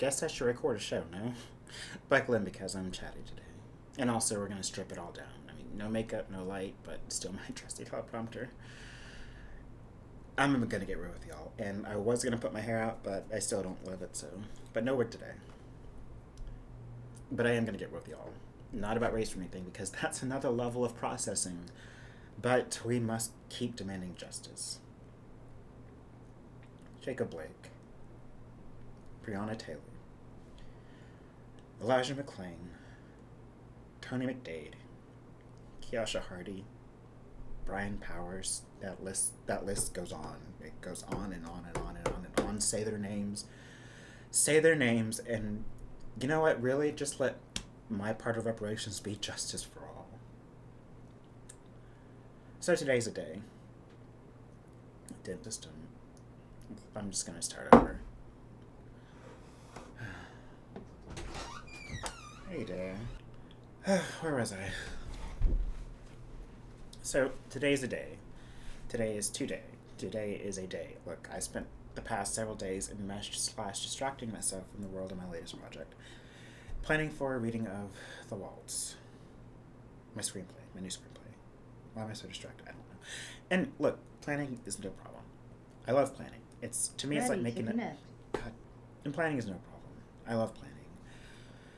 guess I should record a show, no? Buckle in because I'm chatty today. And also, we're going to strip it all down. I mean, no makeup, no light, but still my trusty teleprompter. I'm going to get real with y'all. And I was going to put my hair out, but I still don't love it, so. But no wig today. But I am going to get real with y'all. Not about race or anything, because that's another level of processing. But we must keep demanding justice. Jacob Blake, Breonna Taylor, Elijah McClain, Tony McDade, Kiasha Hardy, Brian Powers. That list goes on. It goes on and on and on and on and on. Say their names, and you know what? Really, just let my part of reparations be justice for all. So today's a day. Dentist. I'm just gonna start over. Hey there. Where was I? So today's a day. Today is today. Today is a day. Look, I spent the past several days enmeshed/distracting myself from the world of my latest project, planning for a reading of The Waltz, my new screenplay. Why am I so distracted? I don't know. And look, planning is no problem. I love planning. It's like making it. And planning is no problem. I love planning.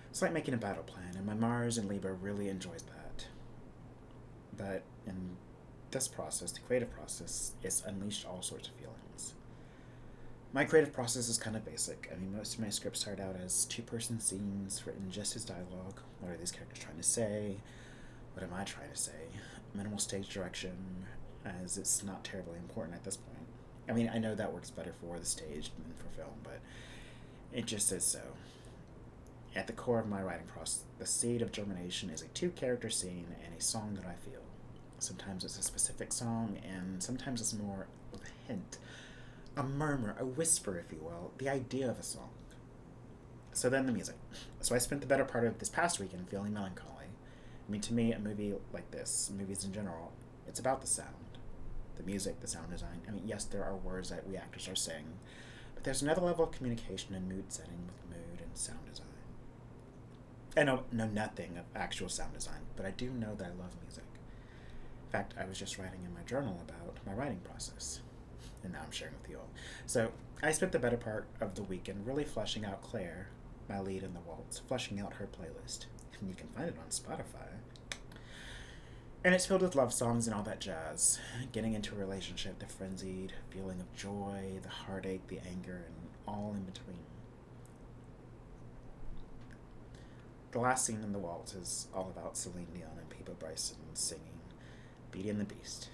It's like making a battle plan, and my Mars and Libra really enjoys that. But in this process, the creative process, it's unleashed all sorts of feelings. My creative process is kind of basic. I mean, most of my scripts start out as two-person scenes written just as dialogue. What are these characters trying to say? What am I trying to say? Minimal stage direction, as it's not terribly important at this point. I mean, I know that works better for the stage than for film, but it just is so. At the core of my writing process, the seed of germination is a two-character scene and a song that I feel. Sometimes it's a specific song, and sometimes it's more of a hint, a murmur, a whisper, if you will, the idea of a song. So then the music. So I spent the better part of this past weekend feeling melancholy. I mean, to me, a movie like this, movies in general, it's about the sound. The music, the sound design. I mean, yes, there are words that we actors are saying, but there's another level of communication and mood setting with mood and sound design. I know nothing of actual sound design, but I do know that I love music. In fact, I was just writing in my journal about my writing process, and now I'm sharing with you all. So I spent the better part of the weekend really fleshing out Claire, my lead in The Waltz, fleshing out her playlist. And you can find it on Spotify. And it's filled with love songs and all that jazz. Getting into a relationship, the frenzied feeling of joy, the heartache, the anger, and all in between. The last scene in The Waltz is all about Celine Dion and Peebo Bryson singing Beauty and the Beast.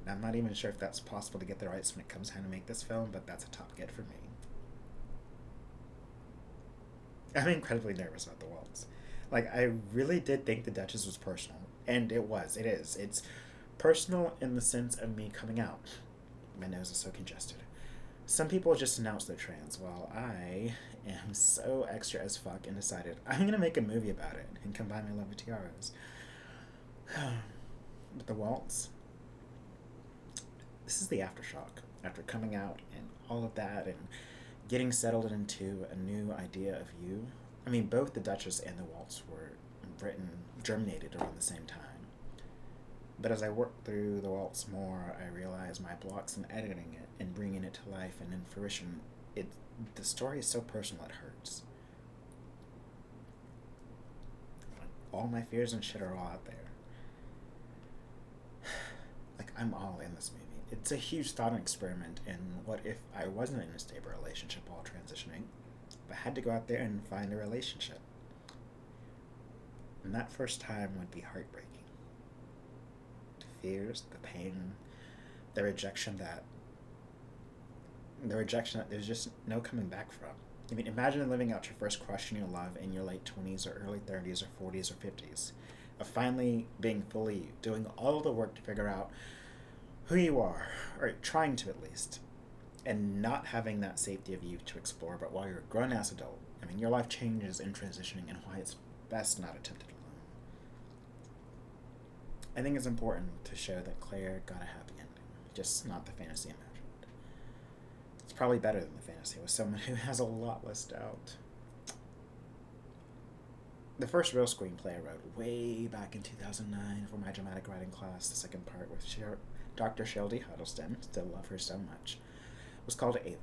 And I'm not even sure if that's possible to get the rights when it comes time to make this film, but that's a top get for me. I'm incredibly nervous about The Waltz. Like, I really did think the Duchess was personal. And it is. It's personal in the sense of me coming out. My nose is so congested. Some people just announce they're trans, while I am so extra as fuck and decided I'm going to make a movie about it and combine my love with tiaras. But The Waltz, this is the aftershock. After coming out and all of that and getting settled into a new idea of you. I mean, both the Duchess and The Waltz were germinated around the same time. But as I worked through The Waltz more, I realized my blocks in editing it and bringing it to life and in fruition, the story is so personal it hurts. All my fears and shit are all out there. Like, I'm all in this movie. It's a huge thought experiment in what if I wasn't in a stable relationship while transitioning, but had to go out there and find a relationship. And that first time would be heartbreaking. The fears, the pain, the rejection that there's just no coming back from. I mean, imagine living out your first crush in your love in your late 20s or early 30s or 40s or 50s. Of finally being fully you, doing all the work to figure out who you are, or trying to at least, and not having that safety of you to explore, but while you're a grown-ass adult, I mean, your life changes in transitioning and why it's best not attempted alone. I think it's important to show that Claire got a happy ending, just not the fantasy imagined. It's probably better than the fantasy with someone who has a lot less doubt. The first real screenplay I wrote way back in 2009 for my dramatic writing class, the second part with Dr. Shelby Huddleston, still love her so much, was called Ava.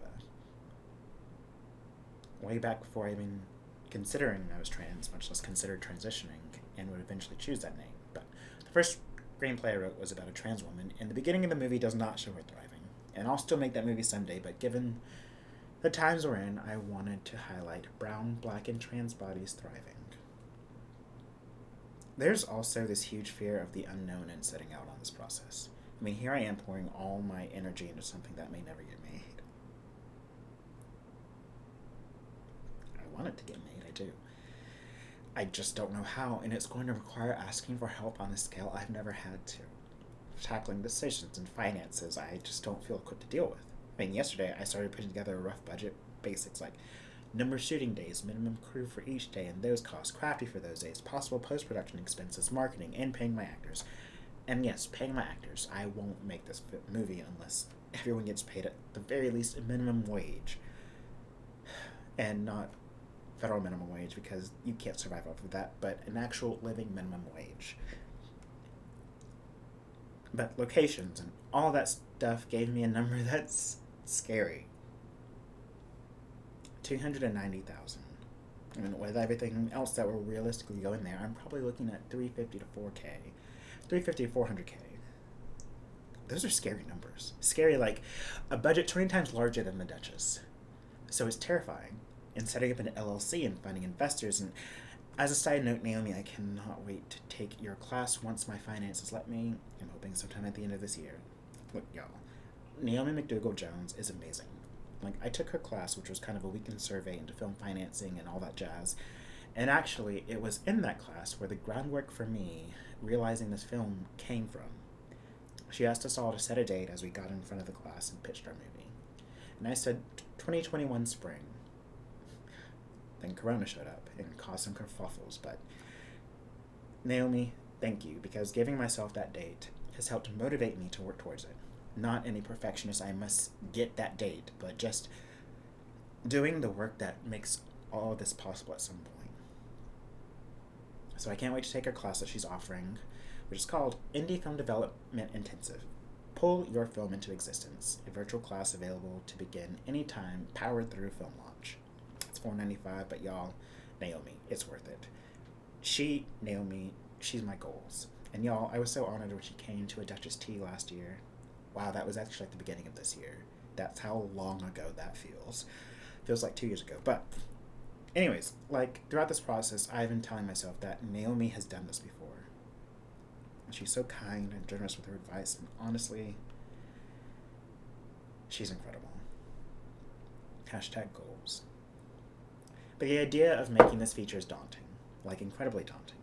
Way back before I even considering I was trans, much less considered transitioning, and would eventually choose that name. But the first screenplay I wrote was about a trans woman, and the beginning of the movie does not show her thriving. And I'll still make that movie someday, but given the times we're in, I wanted to highlight brown, black, and trans bodies thriving. There's also this huge fear of the unknown in setting out on this process. I mean, here I am pouring all my energy into something that may never get made. I want it to get made, I do. I just don't know how, and it's going to require asking for help on a scale I've never had to. Tackling decisions and finances I just don't feel equipped to deal with. I mean, yesterday I started putting together a rough budget, basics like number of shooting days, minimum crew for each day and those costs, crafty for those days, possible post-production expenses, marketing, and paying my actors. And yes, paying my actors. I won't make this movie unless everyone gets paid at the very least a minimum wage. And not federal minimum wage, because you can't survive off of that, but an actual living minimum wage. But locations and all that stuff gave me a number that's scary. $290,000. I mean, with everything else that will realistically go in there, I'm probably looking at $350 to $400K. $350 to $400K. Those are scary numbers. Scary, like a budget 20 times larger than the Duchess. So it's terrifying. And setting up an LLC and finding investors. And as a side note, Naomi, I cannot wait to take your class once my finances let me. I'm hoping sometime at the end of this year. Look, y'all, Naomi McDougall-Jones is amazing. Like, I took her class, which was kind of a weekend survey into film financing and all that jazz. And actually, it was in that class where the groundwork for me realizing this film came from. She asked us all to set a date as we got in front of the class and pitched our movie. And I said, 2021 spring. Then Corona showed up and caused some kerfuffles, but Naomi, thank you, because giving myself that date has helped motivate me to work towards it. Not any perfectionist, I must get that date, but just doing the work that makes all of this possible at some point. So I can't wait to take her class that she's offering, which is called Indie Film Development Intensive. Pull Your Film into Existence, a virtual class available to begin anytime, powered through film launch. It's $4.95, but y'all, Naomi, it's worth it. Naomi, she's my goals. And y'all, I was so honored when she came to a Duchess Tea last year. Wow, that was actually at the beginning of this year. That's how long ago that feels. Feels like 2 years ago. But anyways, like, throughout this process, I've been telling myself that Naomi has done this before. And she's so kind and generous with her advice, and honestly, she's incredible. #goals. But the idea of making this feature is daunting. Like, incredibly daunting.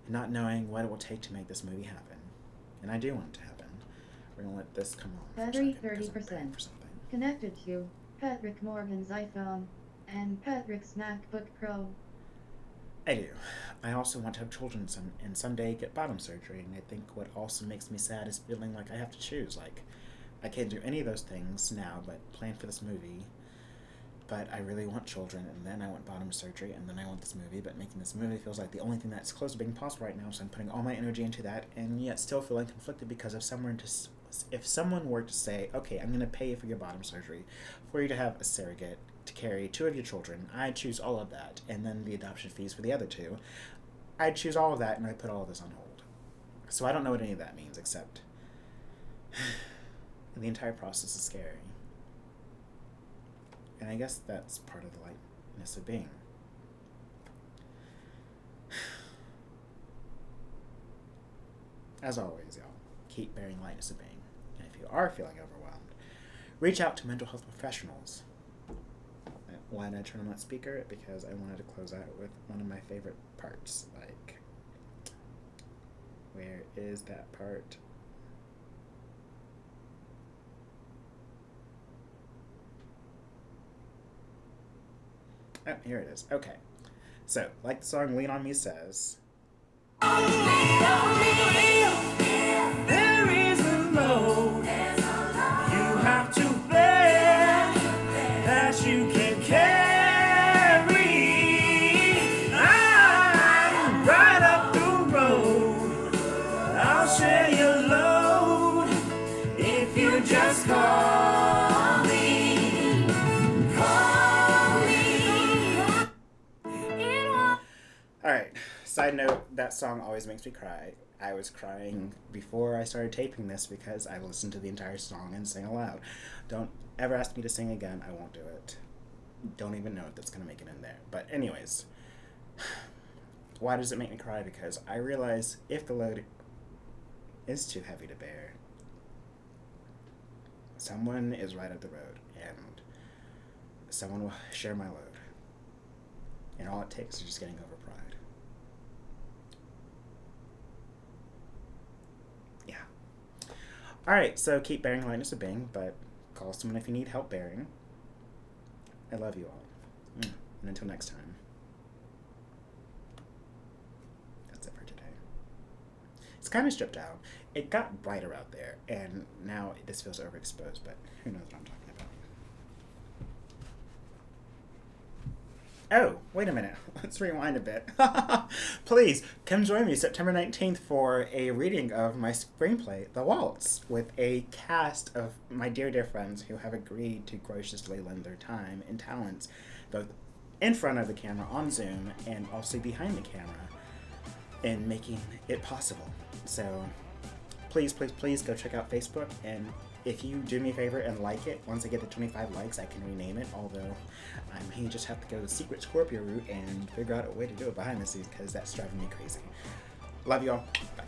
And not knowing what it will take to make this movie happen. And I do want it to happen. We're going to let this come on. Battery 30%. Connected to Patrick Morgan's iPhone and Patrick's MacBook Pro. I do. I also want to have children and someday get bottom surgery. And I think what also makes me sad is feeling like I have to choose. Like, I can't do any of those things now, but plan for this movie. But I really want children, and then I want bottom surgery, and then I want this movie. But making this movie feels like the only thing that's close to being possible right now, so I'm putting all my energy into that, and yet still feeling conflicted because if someone were to say, okay, I'm going to pay for your bottom surgery, for you to have a surrogate to carry 2 of your children, I'd choose all of that, and then the adoption fees for the other 2, I'd choose all of that, and I'd put all of this on hold. So I don't know what any of that means, except the entire process is scary. And I guess that's part of the lightness of being. As always, y'all, keep bearing lightness of being. And if you are feeling overwhelmed, reach out to mental health professionals. Why did I turn on that speaker? Because I wanted to close out with one of my favorite parts. Like, where is that part? Oh, here it is. Okay. So, like the song Lean On Me says, there is a load you have to bear. Side note, that song always makes me cry. I was crying before I started taping this because I listened to the entire song and sang aloud. Don't ever ask me to sing again. I won't do it. Don't even know if that's going to make it in there. But anyways, why does it make me cry? Because I realize if the load is too heavy to bear, someone is right up the road and someone will share my load. And all it takes is just getting over pride. Yeah. Alright, so keep bearing lightness of being, but call someone if you need help bearing. I love you all. And until next time. That's it for today. It's kind of stripped down. It got brighter out there, and now this feels overexposed, but who knows what I'm talking about. Oh, wait a minute. Let's rewind a bit. Please, come join me September 19th for a reading of my screenplay, The Waltz, with a cast of my dear, dear friends who have agreed to graciously lend their time and talents, both in front of the camera on Zoom and also behind the camera, in making it possible. So please, please, please go check out Facebook, and if you do me a favor and like it, once I get to 25 likes, I can rename it, although I may just have to go the secret Scorpio route and figure out a way to do it behind the scenes, because that's driving me crazy. Love y'all. Bye.